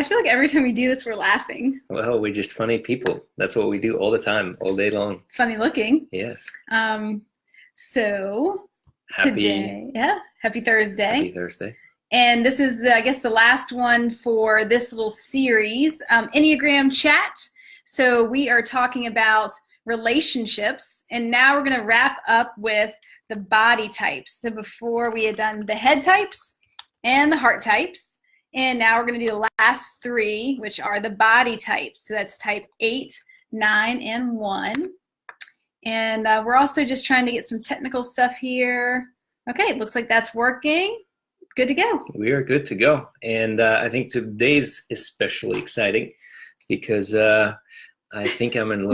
I feel like every time we do this, we're laughing. Well, we're just funny people. That's what we do all the time, all day long. Funny looking. Yes. So Happy happy Thursday. Thursday. And this is I guess the last one for this little series, Enneagram Chat. So we are talking about relationships, and now we're going to wrap up with the body types. So before we had done the head types and the heart types, and now we're going to do the last three, which are the body types. So that's type 8, 9, and 1. And we're also just trying to get some technical stuff here. Okay, it looks like that's working. Good to go. We are good to go. And I think today's especially exciting because I think I'm in a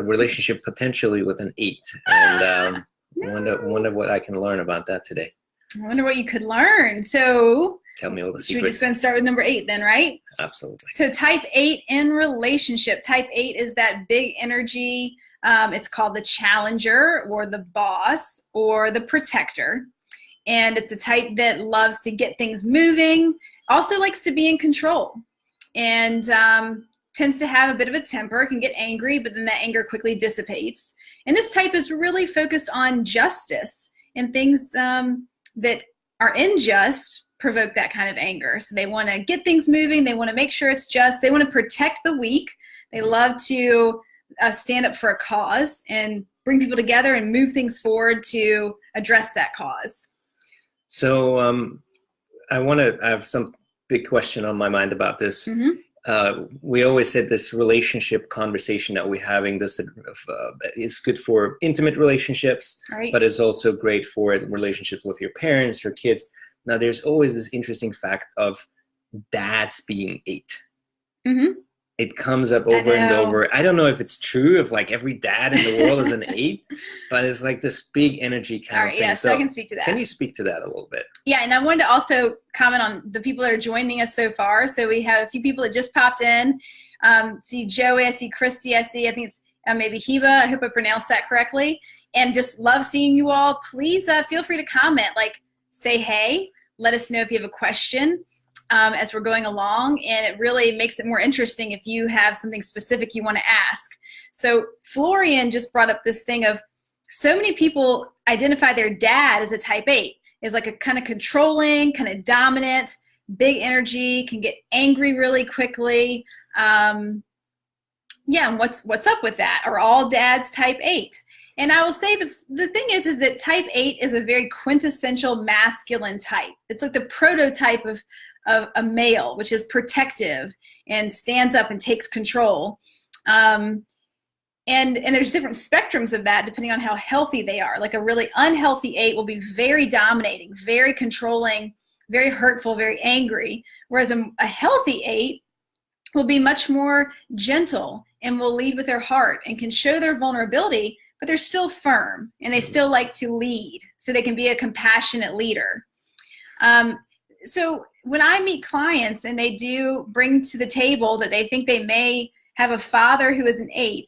relationship potentially with an 8. And wonder what I can learn about that today. I wonder what you could learn. So tell me all the secrets. Should we just go and start with number 8 then, right? Absolutely. So type 8 in relationship. Type 8 is that big energy. It's called the challenger or the boss or the protector. And it's a type that loves to get things moving, also likes to be in control, and tends to have a bit of a temper, can get angry, but then that anger quickly dissipates. And this type is really focused on justice, and things that are unjust provoke that kind of anger. So they want to get things moving. They want to make sure it's just. They want to protect the weak. They love to stand up for a cause and bring people together and move things forward to address that cause. So I have some big question on my mind about this. Mm-hmm. We always said this relationship conversation that we're having, this is good for intimate relationships, right, but it's also great for relationships with your parents, your kids. Now, there's always this interesting fact of dads being 8. Mm-hmm. It comes up over and over. I don't know if it's true, if like every dad in the world is an 8, but it's like this big energy kind of thing. Yeah, so I can speak to that. Can you speak to that a little bit? Yeah, and I wanted to also comment on the people that are joining us so far. So we have a few people that just popped in. See Joey, I see Christy, I think it's maybe Heba. I hope I pronounced that correctly. And just love seeing you all. Please feel free to comment, like say hey, let us know if you have a question. As we're going along, and it really makes it more interesting if you have something specific you want to ask. So Florian just brought up this thing of so many people identify their dad as a type 8, is like a kind of controlling, kind of dominant, big energy, can get angry really quickly. And what's up with that? Are all dads type 8? And I will say the thing is that type 8 is a very quintessential masculine type. It's like the prototype of a male, which is protective and stands up and takes control. And there's different spectrums of that depending on how healthy they are. Like a really unhealthy 8 will be very dominating, very controlling, very hurtful, very angry. Whereas a healthy 8 will be much more gentle and will lead with their heart and can show their vulnerability, but they're still firm and they still like to lead. So they can be a compassionate leader. So when I meet clients and they do bring to the table that they think they may have a father who is an 8,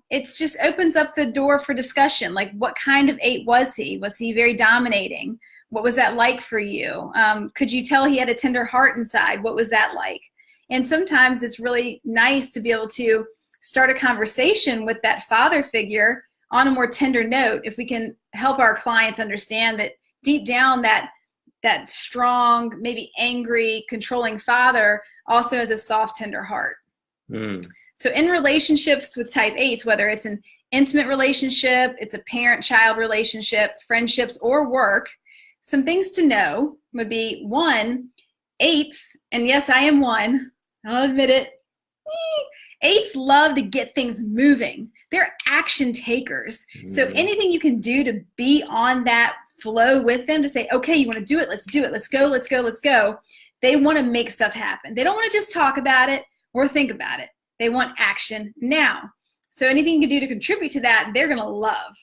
it just opens up the door for discussion. Like, what kind of 8 was he? Was he very dominating? What was that like for you? Could you tell he had a tender heart inside? What was that like? And sometimes it's really nice to be able to start a conversation with that father figure on a more tender note if we can help our clients understand that deep down that strong, maybe angry, controlling father also has a soft, tender heart. So in relationships with type 8s, whether it's an intimate relationship, it's a parent-child relationship, friendships, or work, some things to know would be, 1, 8s, and yes, I am one, I'll admit it, 8s love to get things moving. They're action takers. So anything you can do to be on that flow with them, to say, okay, you want to do it, let's do it, let's go, let's go, let's go. They want to make stuff happen. They don't want to just talk about it or think about it. They want action now. So anything you can do to contribute to that, they're going to love.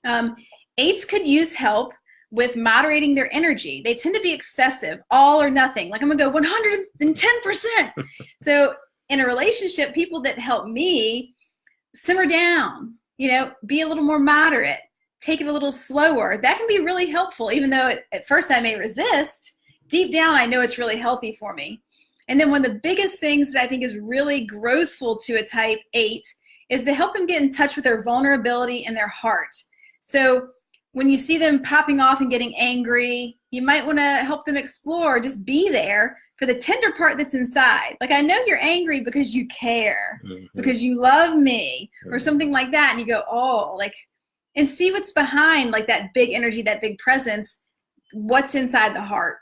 8s could use help with moderating their energy. They tend to be excessive, all or nothing. Like, I'm going to go 110%. So in a relationship, people that help me simmer down, be a little more moderate, take it a little slower. That can be really helpful, even though at first I may resist. Deep down, I know it's really healthy for me. And then one of the biggest things that I think is really growthful to a type 8 is to help them get in touch with their vulnerability and their heart. So when you see them popping off and getting angry, you might want to help them explore, just be there for the tender part that's inside. Like, I know you're angry because you care, because you love me, or something like that. And you go, oh, like, and see what's behind, like, that big energy, that big presence, what's inside the heart.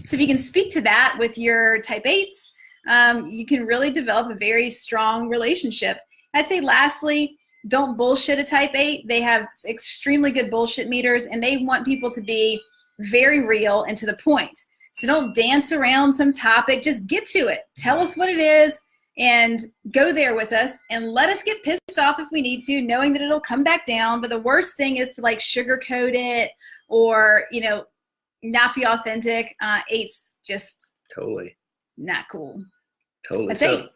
So if you can speak to that with your type 8s, you can really develop a very strong relationship. I'd say lastly, don't bullshit a type 8. They have extremely good bullshit meters, and they want people to be very real and to the point. So don't dance around some topic. Just get to it. Tell us what it is and go there with us, and let us get pissed off if we need to, knowing that it'll come back down. But the worst thing is to like sugarcoat it or, you know, not be authentic. 8's just Totally not cool. Totally. That's So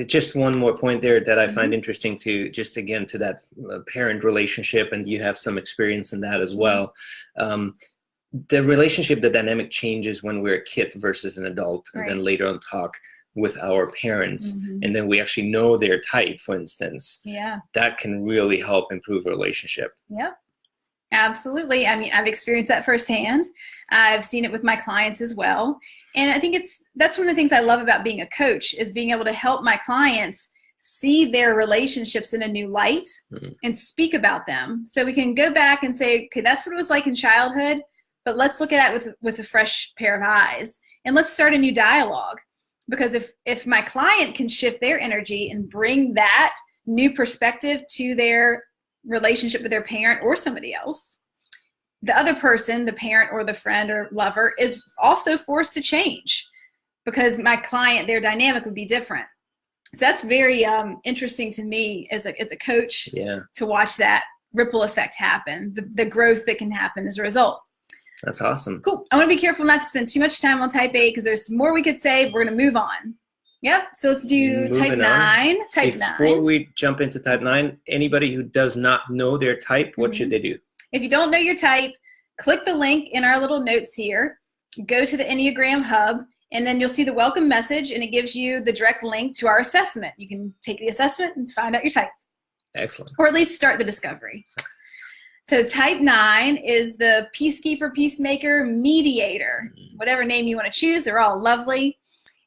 just one more point there that I find interesting, to just again to that parent relationship, and you have some experience in that as well. The relationship, the dynamic changes when we're a kid versus an adult, and then later on talk with our parents, and then we actually know their type, for instance. Yeah. That can really help improve a relationship. Yeah. Absolutely. I mean, I've experienced that firsthand. I've seen it with my clients as well. And I think that's one of the things I love about being a coach, is being able to help my clients see their relationships in a new light and speak about them. So we can go back and say, okay, that's what it was like in childhood, but let's look at it with a fresh pair of eyes, and let's start a new dialogue. Because if my client can shift their energy and bring that new perspective to their relationship with their parent or somebody else, the other person, the parent or the friend or lover, is also forced to change, because my client, their dynamic would be different. So that's very interesting to me as a coach, to watch that ripple effect happen, the growth that can happen as a result. That's awesome. Cool. I want to be careful not to spend too much time on type 8, because there's more we could say. We're going to move on. Yep. So let's do type 9. Before we jump into type 9, anybody who does not know their type, what should they do? If you don't know your type, click the link in our little notes here. Go to the Enneagram Hub, and then you'll see the welcome message, and it gives you the direct link to our assessment. You can take the assessment and find out your type. Excellent. Or at least start the discovery. So type 9 is the peacekeeper, peacemaker, mediator, whatever name you want to choose. They're all lovely.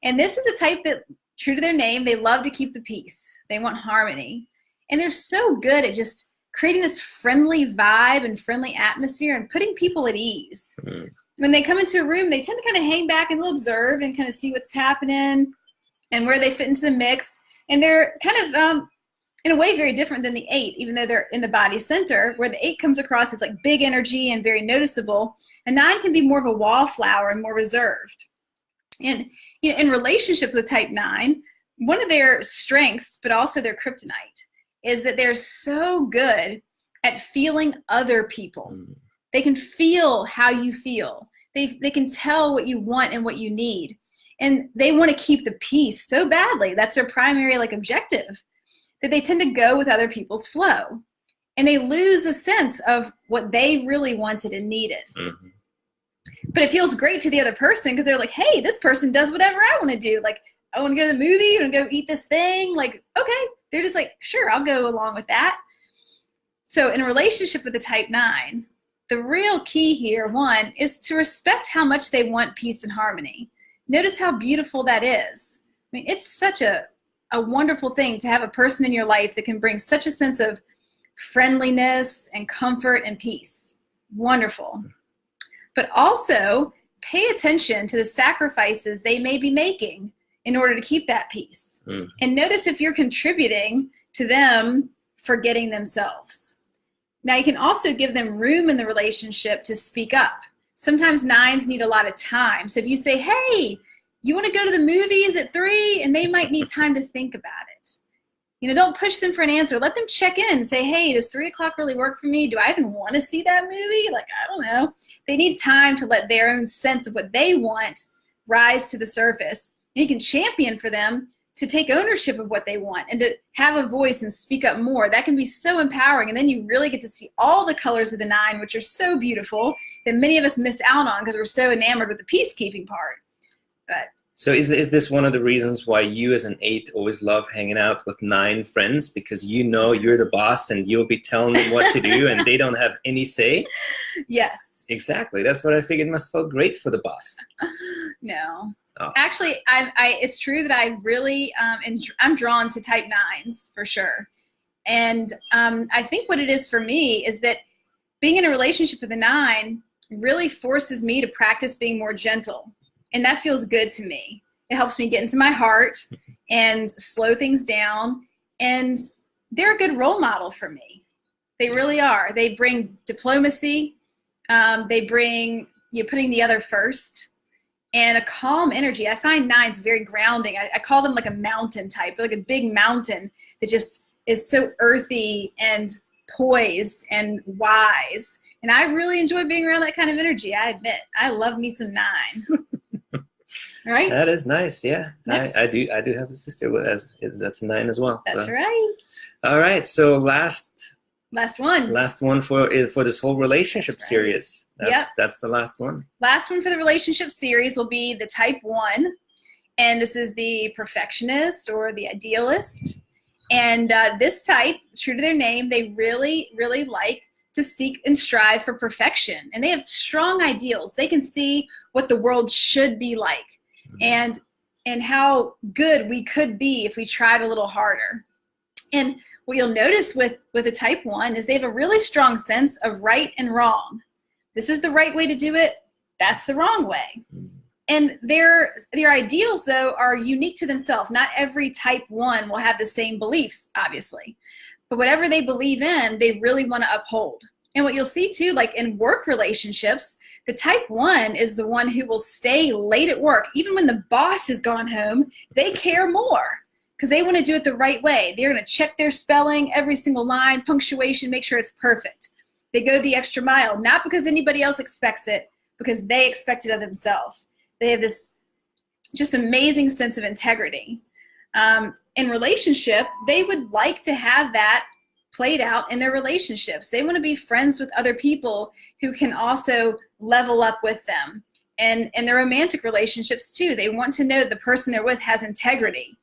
And this is a type that, true to their name, they love to keep the peace. They want harmony. And they're so good at just creating this friendly vibe and friendly atmosphere and putting people at ease. When they come into a room, they tend to kind of hang back and observe and kind of see what's happening and where they fit into the mix. And they're kind of, in a way, very different than the 8, even though they're in the body center, where the 8 comes across as like big energy and very noticeable. A 9 can be more of a wallflower and more reserved. And you know, in relationship with type 9, one of their strengths, but also their kryptonite, is that they're so good at feeling other people. They can feel how you feel. They can tell what you want and what you need. And they want to keep the peace so badly. That's their primary objective, that they tend to go with other people's flow. And they lose a sense of what they really wanted and needed. But it feels great to the other person, because they're like, hey, this person does whatever I want to do. Like, I want to go to the movie, I want to go eat this thing. Like, okay. They're just like, sure, I'll go along with that. So in a relationship with the type 9, the real key here, one, is to respect how much they want peace and harmony. Notice how beautiful that is. I mean, it's such a wonderful thing to have a person in your life that can bring such a sense of friendliness and comfort and peace. Wonderful. But also pay attention to the sacrifices they may be making in order to keep that peace. And notice if you're contributing to them forgetting themselves. Now, you can also give them room in the relationship to speak up. Sometimes 9s need a lot of time. So if you say, hey, you want to go to the movies at 3? And they might need time to think about it. You know, don't push them for an answer. Let them check in and say, hey, does 3 o'clock really work for me? Do I even want to see that movie? Like, I don't know. They need time to let their own sense of what they want rise to the surface. And you can champion for them to take ownership of what they want and to have a voice and speak up more. That can be so empowering. And then you really get to see all the colors of the 9, which are so beautiful, that many of us miss out on because we're so enamored with the peacekeeping part. But So is this one of the reasons why you as an 8 always love hanging out with 9 friends? Because you know you're the boss and you'll be telling them what to do and they don't have any say? Yes. Exactly. That's what I figured must feel great for the boss. No. Oh. Actually, it's true that I really, I'm drawn to type 9s for sure. And I think what it is for me is that being in a relationship with a 9 really forces me to practice being more gentle. And that feels good to me. It helps me get into my heart and slow things down. And they're a good role model for me. They really are. They bring diplomacy. They bring you putting the other first and a calm energy. I find 9s very grounding. I call them like a mountain type, like a big mountain that just is so earthy and poised and wise. And I really enjoy being around that kind of energy. I admit, I love me some 9. All right. That is nice. Yeah, I do have a sister that's a 9 as well. That's so. right. All right. So last one for this whole relationship series. That's the last one. Last one for the relationship series will be the type 1, and this is the perfectionist or the idealist. And this type, true to their name, they really, really like to seek and strive for perfection. And they have strong ideals. They can see what the world should be like and how good we could be if we tried a little harder. And what you'll notice with a type 1 is they have a really strong sense of right and wrong. This is the right way to do it. That's the wrong way. And their ideals, though, are unique to themselves. Not every type 1 will have the same beliefs, obviously. But whatever they believe in, they really want to uphold. And what you'll see, too, like in work relationships, the type 1 is the one who will stay late at work. Even when the boss has gone home, they care more because they want to do it the right way. They're going to check their spelling, every single line, punctuation, make sure it's perfect. They go the extra mile, not because anybody else expects it, because they expect it of themselves. They have this just amazing sense of integrity. In relationship, they would like to have that played out in their relationships. They want to be friends with other people who can also level up with them. And in their romantic relationships too, they want to know the person they're with has integrity.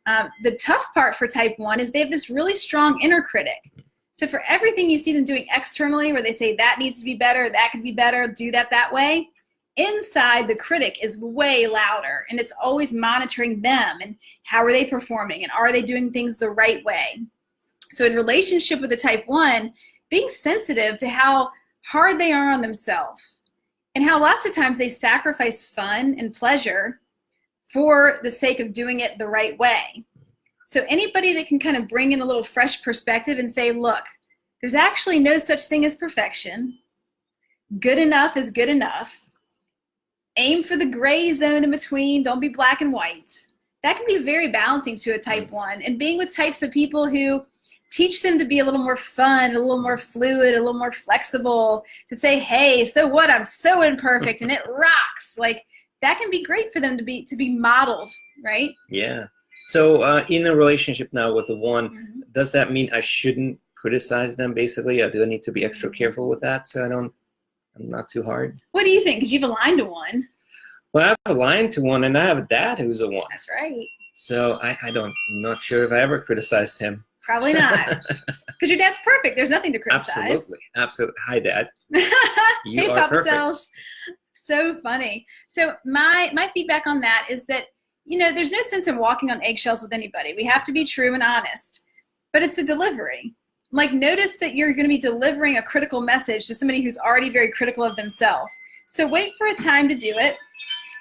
The tough part for type 1 is they have this really strong inner critic. So for everything you see them doing externally, where they say that needs to be better, that could be better, do that way, inside the critic is way louder, and it's always monitoring them and how are they performing and are they doing things the right way. So in relationship with the type 1, being sensitive to how hard they are on themselves and how lots of times they sacrifice fun and pleasure for the sake of doing it the right way. So anybody that can kind of bring in a little fresh perspective and say, look, there's actually no such thing as perfection. Good enough is good enough. Aim for the gray zone in between. Don't be black and white. That can be very balancing to a type 1. And being with types of people who teach them to be a little more fun, a little more fluid, a little more flexible, to say, hey, so what? I'm so imperfect and it rocks. Like that can be great for them to be modeled, right? Yeah. So in a relationship now with a 1, does that mean I shouldn't criticize them basically? Or do I need to be extra careful with that so I'm not too hard? What do you think? Because you've aligned to 1. Well, I have aligned to 1 and I have a dad who's a 1. That's right. So I'm not sure if I ever criticized him. Probably not. Because your dad's perfect. There's nothing to criticize. Absolutely. Hi, Dad. You hey, are Papa perfect. Selch. So funny. So my feedback on that is that, there's no sense in walking on eggshells with anybody. We have to be true and honest. But it's the delivery. Like, notice that you're going to be delivering a critical message to somebody who's already very critical of themselves. So wait for a time to do it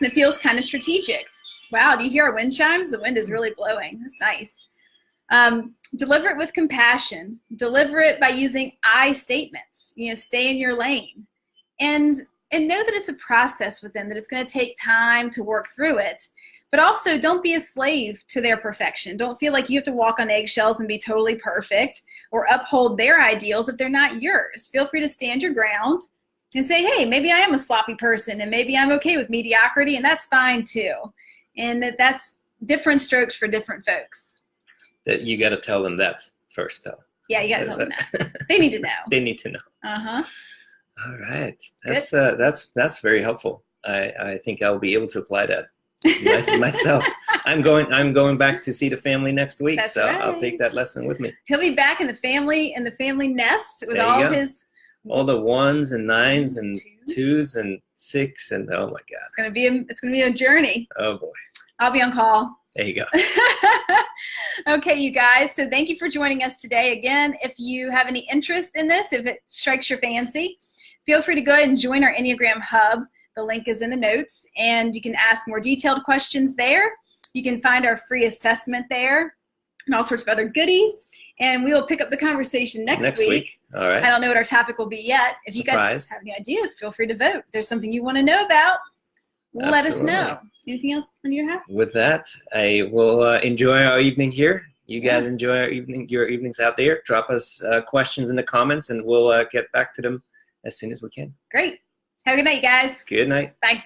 that feels kind of strategic. Wow, do you hear our wind chimes? The wind is really blowing. That's nice. Deliver it with compassion. Deliver it by using I statements. Stay in your lane. And know that it's a process with them, that it's going to take time to work through it. But also, don't be a slave to their perfection. Don't feel like you have to walk on eggshells and be totally perfect or uphold their ideals if they're not yours. Feel free to stand your ground and say, hey, maybe I am a sloppy person and maybe I'm okay with mediocrity, and that's fine too. And that's different strokes for different folks. That you got to tell them that first, though. Yeah, you got to tell them that. They need to know. They need to know. Uh-huh. All right. That's very helpful. I think I'll be able to apply that Myself, I'm going back to see the family next week, That's so right. I'll take that lesson with me. He'll be back in the family nest with There you all go. his. All the 1s and 9s and 2s and 6 and oh my God. It's gonna be a journey. Oh boy. I'll be on call. There you go. Okay, you guys. So thank you for joining us today. Again, if you have any interest in this, if it strikes your fancy, feel free to go ahead and join our Enneagram Hub. The link is in the notes, and you can ask more detailed questions there. You can find our free assessment there and all sorts of other goodies. And we will pick up the conversation next week. All right. I don't know what our topic will be yet. If you guys have any ideas, feel free to vote. If there's something you want to know about, let us know. Anything else on your hat? With that, I will enjoy our evening here. You guys enjoy your evenings out there. Drop us questions in the comments, and we'll get back to them as soon as we can. Great. Have a good night, you guys. Good night. Bye.